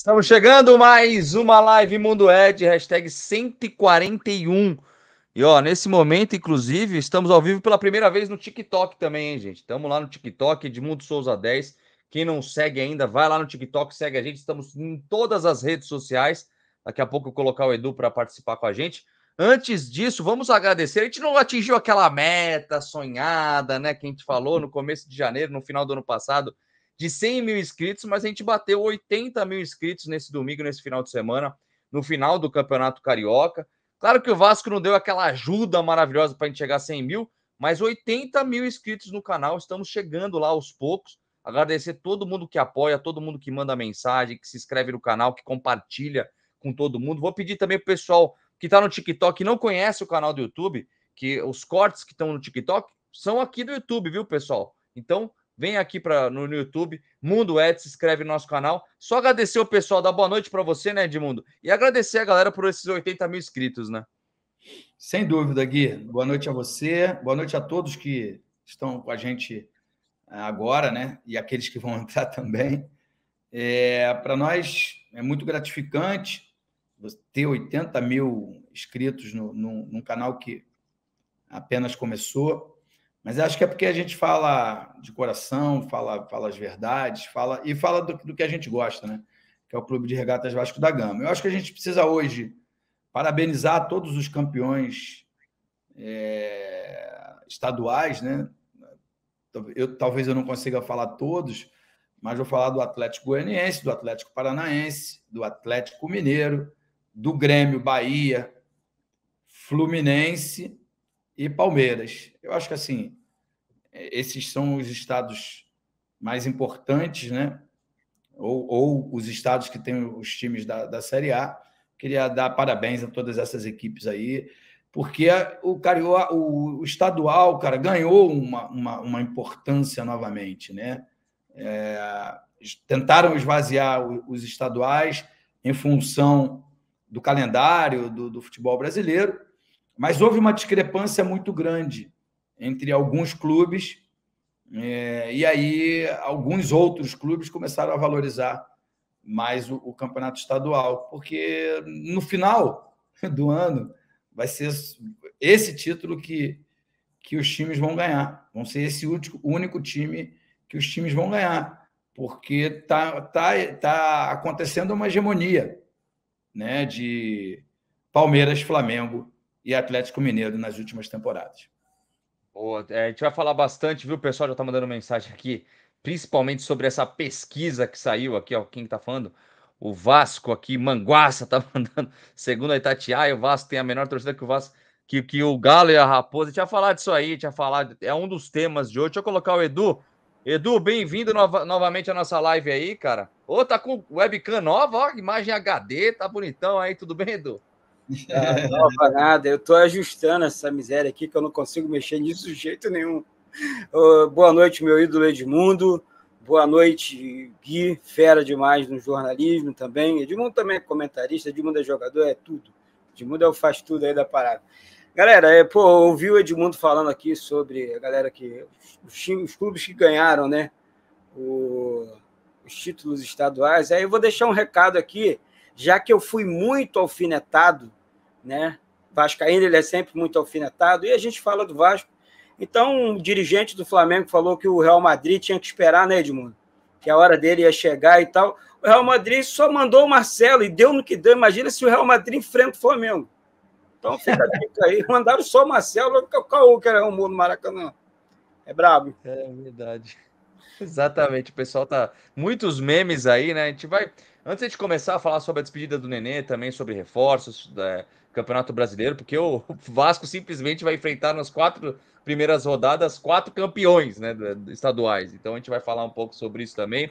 Estamos chegando mais uma live Mundo Ed, hashtag 141. E ó, nesse momento, inclusive, estamos ao vivo pela primeira vez no TikTok também, hein, gente? Estamos lá no TikTok, Edmundo Souza 10. Quem não segue ainda, vai lá no TikTok, segue a gente. Estamos em todas as redes sociais. Daqui a pouco eu vou colocar o Edu para participar com a gente. Antes disso, vamos agradecer. A gente não atingiu aquela meta sonhada, né? Que a gente falou no começo de janeiro, no final do ano passado, de 100 mil inscritos, mas a gente bateu 80 mil inscritos nesse domingo, nesse final de semana, no final do Campeonato Carioca. Claro que o Vasco não deu aquela ajuda maravilhosa para a gente chegar a 100 mil, mas 80 mil inscritos no canal, estamos chegando lá aos poucos. Agradecer todo mundo que apoia, todo mundo que manda mensagem, que se inscreve no canal, que compartilha com todo mundo. Vou pedir também para o pessoal que está no TikTok e não conhece o canal do YouTube, que os cortes que estão no TikTok são aqui do YouTube, viu, pessoal? Então, vem aqui no YouTube, Mundo Ed, se inscreve no nosso canal. Só agradecer o pessoal, dar boa noite para você, né, Edmundo? E agradecer a galera por esses 80 mil inscritos, né? Sem dúvida, Gui. Boa noite a você, boa noite a todos que estão com a gente agora, né? E aqueles que vão entrar também. Para nós é muito gratificante ter 80 mil inscritos num canal que apenas começou. Mas acho que é porque a gente fala de coração, fala as verdades, fala do que a gente gosta, né? Que é o Clube de Regatas Vasco da Gama. Eu acho que a gente precisa hoje parabenizar todos os campeões estaduais, né? Talvez eu não consiga falar todos, mas vou falar do Atlético Goianiense, do Atlético Paranaense, do Atlético Mineiro, do Grêmio, Bahia, Fluminense e Palmeiras. Eu acho que assim, esses são os estados mais importantes, né? Ou os estados que têm os times da Série A. Queria dar parabéns a todas essas equipes aí, porque o estadual, cara, ganhou uma importância novamente, né? Tentaram esvaziar os estaduais em função do calendário do futebol brasileiro, mas houve uma discrepância muito grande entre alguns clubes, e aí alguns outros clubes começaram a valorizar mais o campeonato estadual, porque no final do ano vai ser esse título que os times vão ganhar. Vão ser esse único time que os times vão ganhar, porque tá acontecendo uma hegemonia, né, de Palmeiras, Flamengo e Atlético Mineiro nas últimas temporadas. Boa, a gente vai falar bastante, viu? O pessoal já tá mandando mensagem aqui, principalmente sobre essa pesquisa que saiu aqui, ó. Quem tá falando? O Vasco aqui, Manguaça, tá mandando. Segundo a Itatiaia, o Vasco tem a menor torcida que o Vasco, que o Galo e a Raposa. A gente ia falar disso aí, tinha falado. É um dos temas de hoje. Deixa eu colocar o Edu. Edu, bem-vindo novamente à nossa live aí, cara. Ô, tá com webcam nova, ó, imagem HD, tá bonitão aí, tudo bem, Edu? Não, nada, eu estou ajustando essa miséria aqui, que eu não consigo mexer nisso de jeito nenhum. Boa noite, meu ídolo Edmundo. Boa noite, Gui, fera demais no jornalismo também. Edmundo também é comentarista, Edmundo é jogador, é tudo. Edmundo é o faz tudo aí da parada. Galera, ouvi o Edmundo falando aqui sobre a galera que os clubes que ganharam, né, os títulos estaduais. Aí eu vou deixar um recado aqui, já que eu fui muito alfinetado, né? Vascaíno, ele é sempre muito alfinetado, e a gente fala do Vasco. Então, um dirigente do Flamengo falou que o Real Madrid tinha que esperar, né, Edmundo? Que a hora dele ia chegar e tal. O Real Madrid só mandou o Marcelo e deu no que deu. Imagina se o Real Madrid enfrenta o Flamengo. Então, fica a dica aí. Mandaram só o Marcelo, o Caú que arrumou no Maracanã. É brabo. É verdade. Exatamente, o pessoal tá. Muitos memes aí, né? A gente vai. Antes de começar a falar sobre a despedida do Nenê, também sobre reforços do Campeonato Brasileiro, porque o Vasco simplesmente vai enfrentar nas 4 primeiras rodadas 4 campeões, né? Estaduais. Então a gente vai falar um pouco sobre isso também.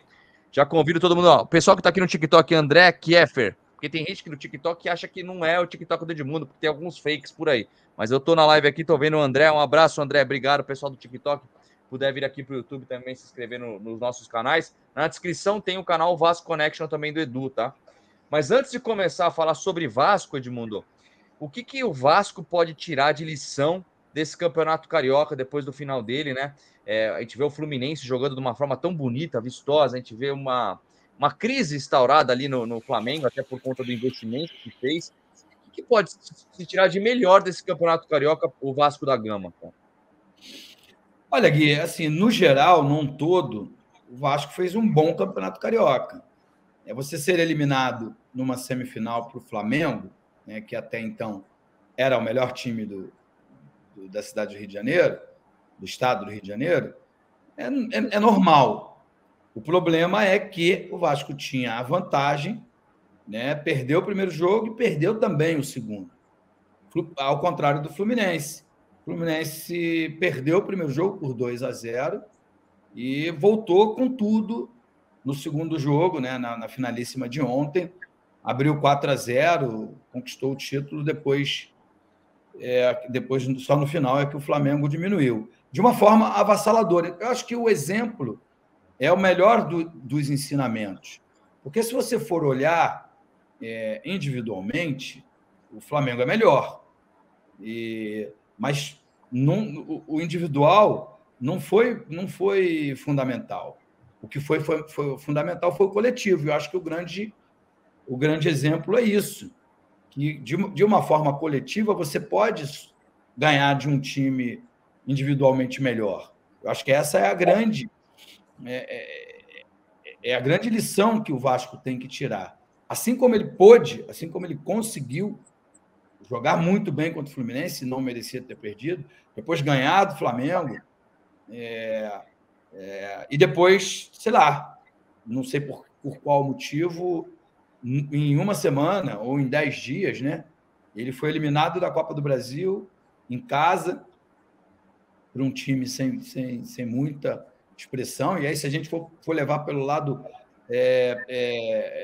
Já convido todo mundo, ó. O pessoal que tá aqui no TikTok, André Kieffer, porque tem gente que no TikTok acha que não é o TikTok do Edmundo, porque tem alguns fakes por aí. Mas eu tô na live aqui, tô vendo o André. Um abraço, André. Obrigado, pessoal do TikTok. Puder vir aqui para o YouTube também, se inscrever nos nossos canais. Na descrição tem o canal Vasco Connection também do Edu, tá? Mas antes de começar a falar sobre Vasco, Edmundo, o que o Vasco pode tirar de lição desse campeonato carioca depois do final dele, né? A gente vê o Fluminense jogando de uma forma tão bonita, vistosa, a gente vê uma crise instaurada ali no Flamengo, até por conta do investimento que fez. O que pode se tirar de melhor desse Campeonato Carioca, o Vasco da Gama, cara? Olha, Gui, assim, no geral, num todo, o Vasco fez um bom Campeonato Carioca. Você ser eliminado numa semifinal para o Flamengo, né, que até então era o melhor time da cidade do Rio de Janeiro, do estado do Rio de Janeiro, é normal. O problema é que o Vasco tinha a vantagem, né, perdeu o primeiro jogo e perdeu também o segundo, ao contrário do Fluminense. O Fluminense perdeu o primeiro jogo por 2-0 e voltou com tudo no segundo jogo, né, na finalíssima de ontem. Abriu 4-0, conquistou o título, depois só no final é que o Flamengo diminuiu. De uma forma avassaladora. Eu acho que o exemplo é o melhor dos ensinamentos. Porque se você for olhar individualmente, o Flamengo é melhor. Mas o individual não foi fundamental. O que foi fundamental foi o coletivo. Eu acho que o grande exemplo é isso. Que de uma forma coletiva você pode ganhar de um time individualmente melhor. Eu acho que essa é a grande lição que o Vasco tem que tirar. Assim como ele pôde, assim como ele conseguiu jogar muito bem contra o Fluminense, não merecia ter perdido, depois ganhar do Flamengo, e depois, sei lá, não sei por qual motivo, em uma semana ou em 10 dias, né, ele foi eliminado da Copa do Brasil em casa por um time sem muita expressão. E aí, se a gente for levar pelo lado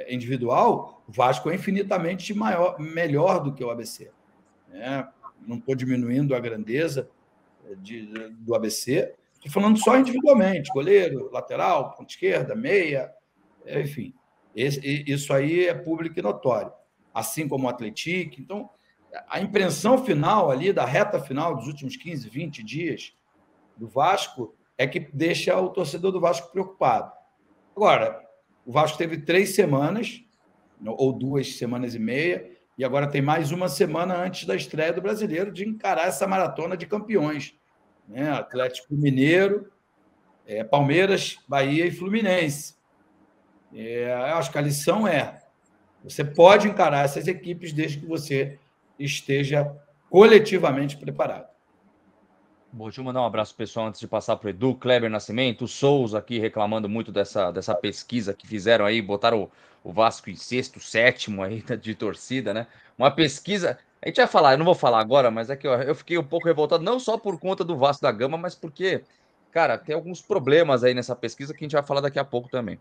individual, o Vasco é infinitamente melhor do que o ABC. Né? Não estou diminuindo a grandeza do ABC, estou falando só individualmente: goleiro, lateral, ponta esquerda, meia, enfim. Isso aí é público e notório, assim como o Atlético. Então, a impressão final ali, da reta final dos últimos 15, 20 dias do Vasco, é que deixa o torcedor do Vasco preocupado. Agora, o Vasco teve 3 semanas, ou 2 semanas e meia, e agora tem mais uma semana antes da estreia do Brasileiro de encarar essa maratona de campeões. Né? Atlético Mineiro, Palmeiras, Bahia e Fluminense. Eu acho que a lição você pode encarar essas equipes desde que você esteja coletivamente preparado. Bom, deixa eu mandar um abraço pessoal antes de passar para o Edu, Kleber Nascimento, o Souza aqui reclamando muito dessa pesquisa que fizeram aí, botaram o Vasco em 6º, 7º aí de torcida, né? Uma pesquisa, a gente vai falar, eu não vou falar agora, mas é que eu fiquei um pouco revoltado, não só por conta do Vasco da Gama, mas porque, cara, tem alguns problemas aí nessa pesquisa que a gente vai falar daqui a pouco também.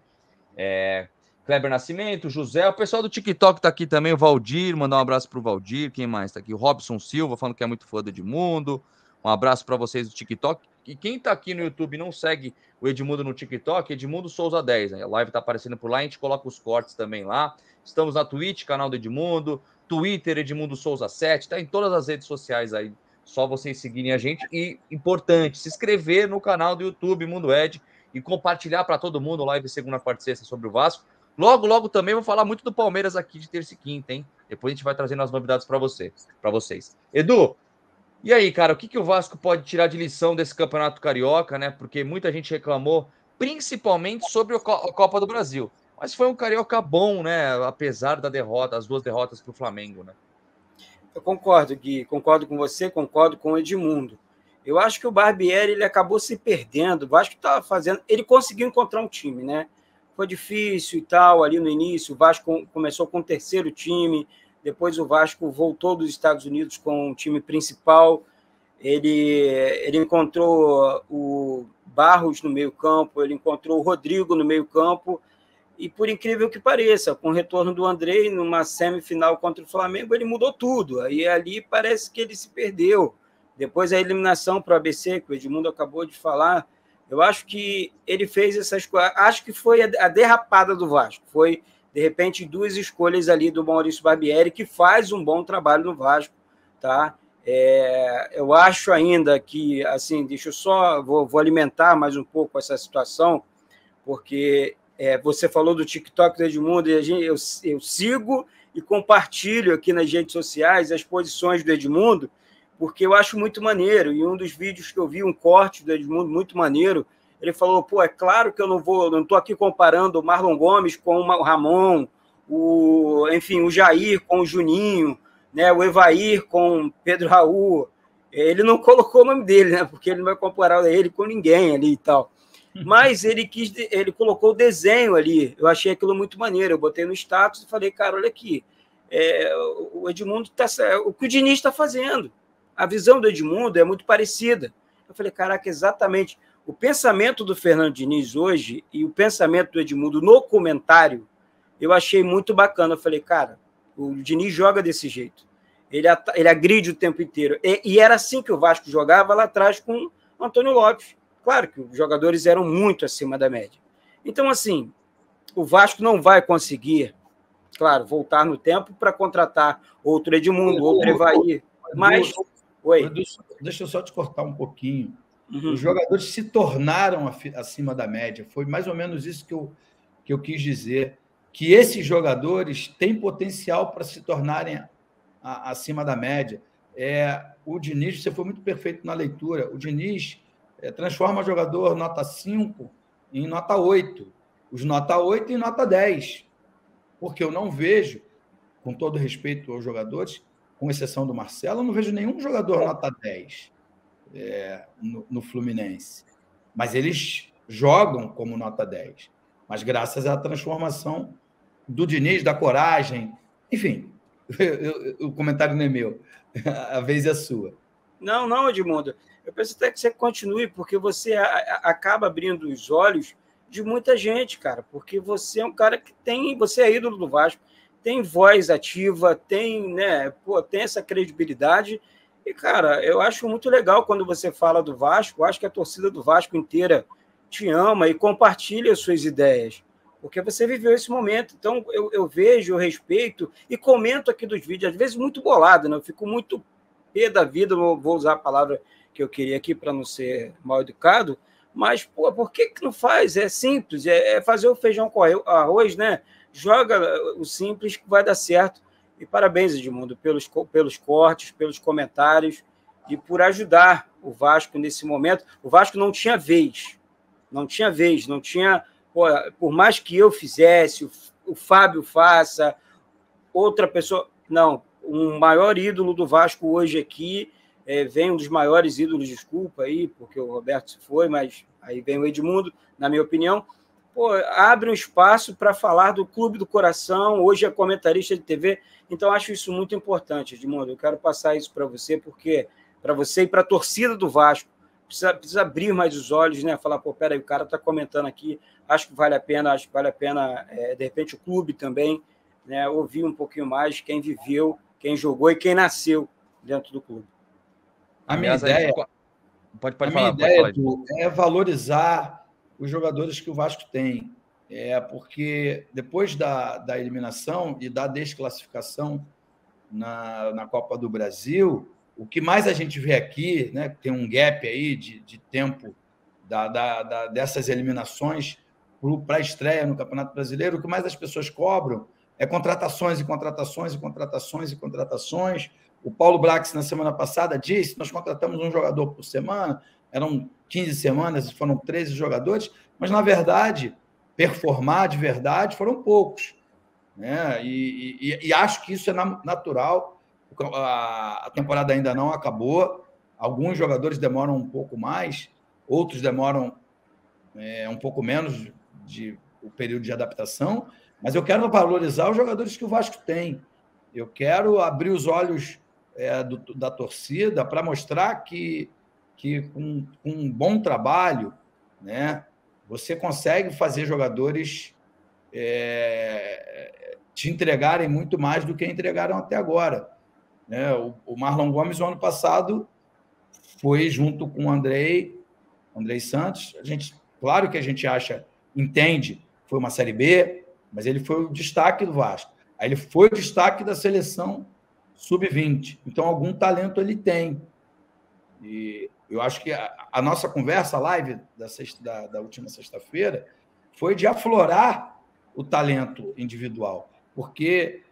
Kleber Nascimento, José, o pessoal do TikTok tá aqui também, o Valdir, mandar um abraço pro Valdir, quem mais tá aqui? O Robson Silva, falando que é muito fã do Edmundo. Um abraço para vocês do TikTok. E quem tá aqui no YouTube e não segue o Edmundo no TikTok, Edmundo Souza 10, né? A live tá aparecendo por lá, a gente coloca os cortes também lá. Estamos na Twitch, canal do Edmundo, Twitter, Edmundo Souza 7, tá em todas as redes sociais aí. Só vocês seguirem a gente. E, importante, se inscrever no canal do YouTube, Mundo Ed, e compartilhar para todo mundo live segunda, quarta e sexta sobre o Vasco. Logo também vou falar muito do Palmeiras aqui de terça e quinta, hein? Depois a gente vai trazendo as novidades para vocês. Edu, e aí, cara, o que o Vasco pode tirar de lição desse Campeonato Carioca, né? Porque muita gente reclamou, principalmente sobre a Copa do Brasil. Mas foi um Carioca bom, né? Apesar da derrota, as 2 derrotas para o Flamengo, né? Eu concordo, Gui. Concordo com você, concordo com o Edmundo. Eu acho que o Barbieri ele acabou se perdendo. O Vasco estava fazendo... Ele conseguiu encontrar um time, né? Foi difícil e tal, ali no início. O Vasco começou com o 3º time, depois o Vasco voltou dos Estados Unidos com o time principal. Ele encontrou o Barros no meio-campo, ele encontrou o Rodrigo no meio-campo, e por incrível que pareça, com o retorno do Andrei numa semifinal contra o Flamengo, ele mudou tudo. Aí ali parece que ele se perdeu. Depois a eliminação para o ABC, que o Edmundo acabou de falar, eu acho que ele fez essas coisas. Acho que foi a derrapada do Vasco. Foi, de repente, 2 escolhas ali do Maurício Barbieri, que faz um bom trabalho no Vasco. Tá? Eu acho ainda que, assim, deixa eu só... Vou alimentar mais um pouco essa situação, porque Você falou do TikTok do Edmundo, e eu sigo e compartilho aqui nas redes sociais as posições do Edmundo, porque eu acho muito maneiro. E um dos vídeos que eu vi, um corte do Edmundo muito maneiro, ele falou, pô, é claro que eu não estou aqui comparando o Marlon Gomes com o Ramon, enfim, o Jair com o Juninho, né, o Evair com o Pedro Raul. Ele não colocou o nome dele, né, porque ele não vai comparar ele com ninguém ali e tal. Mas ele colocou o desenho ali. Eu achei aquilo muito maneiro. Eu botei no status e falei, cara, olha aqui, o Edmundo o que o Diniz está fazendo. A visão do Edmundo é muito parecida. Eu falei, caraca, exatamente. O pensamento do Fernando Diniz hoje e o pensamento do Edmundo no comentário, eu achei muito bacana. Eu falei, cara, o Diniz joga desse jeito. Ele agride o tempo inteiro. E era assim que o Vasco jogava lá atrás com o Antônio Lopes. Claro que os jogadores eram muito acima da média. Então, assim, o Vasco não vai conseguir, claro, voltar no tempo para contratar outro Edmundo, outro Evair. Mas... Oi. Deixa eu só te cortar um pouquinho. Os jogadores se tornaram acima da média. Foi mais ou menos isso que eu quis dizer. Que esses jogadores têm potencial para se tornarem acima da média. O Diniz, você foi muito perfeito na leitura. O Diniz transforma jogador nota 5 em nota 8. Os nota 8 em nota 10. Porque eu não vejo, com todo respeito aos jogadores, com exceção do Marcelo, eu não vejo nenhum jogador nota 10 no Fluminense. Mas eles jogam como nota 10. Mas graças à transformação do Diniz, da coragem, enfim, o comentário não é meu, a vez é sua. Não, Edmundo. Eu penso até que você continue, porque você acaba abrindo os olhos de muita gente, cara, porque você é um cara que você é ídolo do Vasco, tem voz ativa, tem essa credibilidade. E, cara, eu acho muito legal quando você fala do Vasco. Eu acho que a torcida do Vasco inteira te ama e compartilha as suas ideias, porque você viveu esse momento. Então, eu vejo, eu respeito e comento aqui dos vídeos, às vezes muito bolado, né? Eu fico muito pé da vida, não vou usar a palavra que eu queria aqui para não ser mal educado, mas, pô, por que não faz? É simples, é fazer o feijão com arroz, né? Joga o simples que vai dar certo. E parabéns, Edmundo, pelos cortes, pelos comentários e por ajudar o Vasco nesse momento. O Vasco não tinha vez, não tinha, por mais que eu fizesse, o Fábio faça, outra pessoa, não, o maior ídolo do Vasco hoje aqui, vem um dos maiores ídolos, desculpa aí, porque o Roberto se foi, mas aí vem o Edmundo, na minha opinião, abre um espaço para falar do Clube do Coração, hoje é comentarista de TV, então acho isso muito importante, Edmundo, eu quero passar isso para você, porque para você e para a torcida do Vasco, precisa abrir mais os olhos, né? Falar, peraí, o cara está comentando aqui, acho que vale a pena, de repente o clube também, né? Ouvir um pouquinho mais quem viveu, quem jogou e quem nasceu dentro do clube. A minha ideia, é valorizar os jogadores que o Vasco tem, porque depois da eliminação e da desclassificação na Copa do Brasil, o que mais a gente vê aqui, né, tem um gap aí de tempo dessas eliminações para a estreia no Campeonato Brasileiro, o que mais as pessoas cobram é contratações e contratações e contratações e contratações. O Paulo Brax, na semana passada, disse: nós contratamos um jogador por semana, eram 15 semanas, foram 13 jogadores, mas, na verdade, performar de verdade foram poucos. Né? E acho que isso é natural. A temporada ainda não acabou, alguns jogadores demoram um pouco mais, outros demoram um pouco menos o período de adaptação, mas eu quero valorizar os jogadores que o Vasco tem. Eu quero abrir os olhos da torcida para mostrar que com um bom trabalho, né, você consegue fazer jogadores te entregarem muito mais do que entregaram até agora. Né? O Marlon Gomes, no ano passado, foi junto com o Andrei Santos. Claro que a gente entende, foi uma Série B, mas ele foi o destaque do Vasco. Aí ele foi o destaque da seleção sub-20. Então, algum talento ele tem. E eu acho que a nossa conversa, a live da última sexta-feira, foi de aflorar o talento individual, porque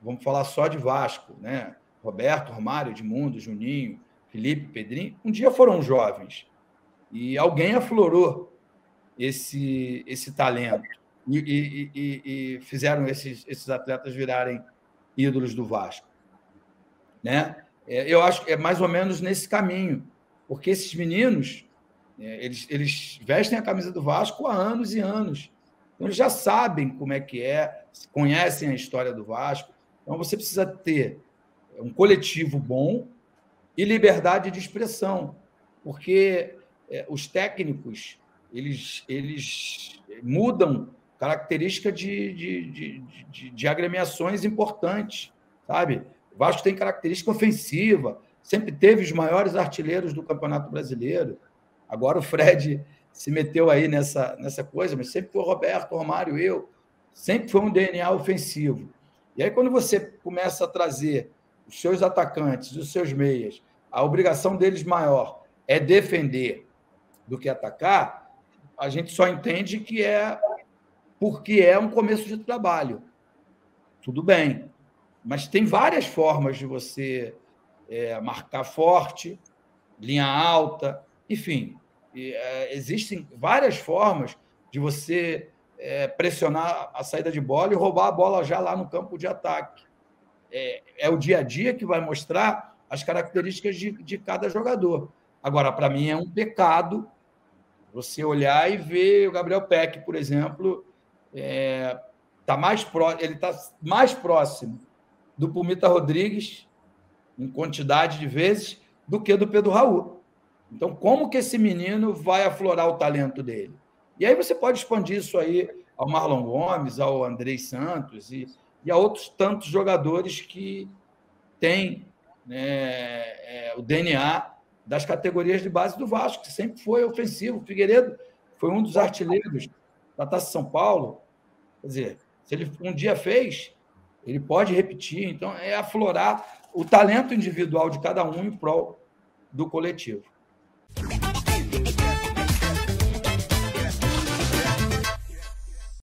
vamos falar só de Vasco, né? Roberto, Romário, Edmundo, Juninho, Felipe, Pedrinho, um dia foram jovens e alguém aflorou esse talento e fizeram esses atletas virarem ídolos do Vasco, né? Eu acho que é mais ou menos nesse caminho, porque esses meninos eles vestem a camisa do Vasco há anos e anos, então eles já sabem como é que conhecem a história do Vasco. Então você precisa ter um coletivo bom e liberdade de expressão, porque os técnicos eles mudam característica de agremiações importantes, sabe? O Vasco tem característica ofensiva, sempre teve os maiores artilheiros do Campeonato Brasileiro. Agora o Fred se meteu aí nessa coisa, mas sempre foi o Roberto, o Romário, eu. Sempre foi um DNA ofensivo. E aí, quando você começa a trazer os seus atacantes, os seus meias, a obrigação deles maior é defender do que atacar, a gente só entende que porque é um começo de trabalho. Tudo bem. Mas tem várias formas de você marcar forte, linha alta, enfim. Existem várias formas de você pressionar a saída de bola e roubar a bola já lá no campo de ataque. É o dia a dia que vai mostrar as características de cada jogador. Agora, para mim, é um pecado você olhar e ver o Gabriel Peck, por exemplo, ele está mais próximo do Pumita Rodrigues, em quantidade de vezes, do que do Pedro Raul. Então, como que esse menino vai aflorar o talento dele? E aí você pode expandir isso aí ao Marlon Gomes, ao Andrei Santos e a outros tantos jogadores que têm o DNA das categorias de base do Vasco, que sempre foi ofensivo. O Figueiredo foi um dos artilheiros da Taça São Paulo. Quer dizer, se ele um dia fez, ele pode repetir. Então, é aflorar o talento individual de cada um em prol do coletivo.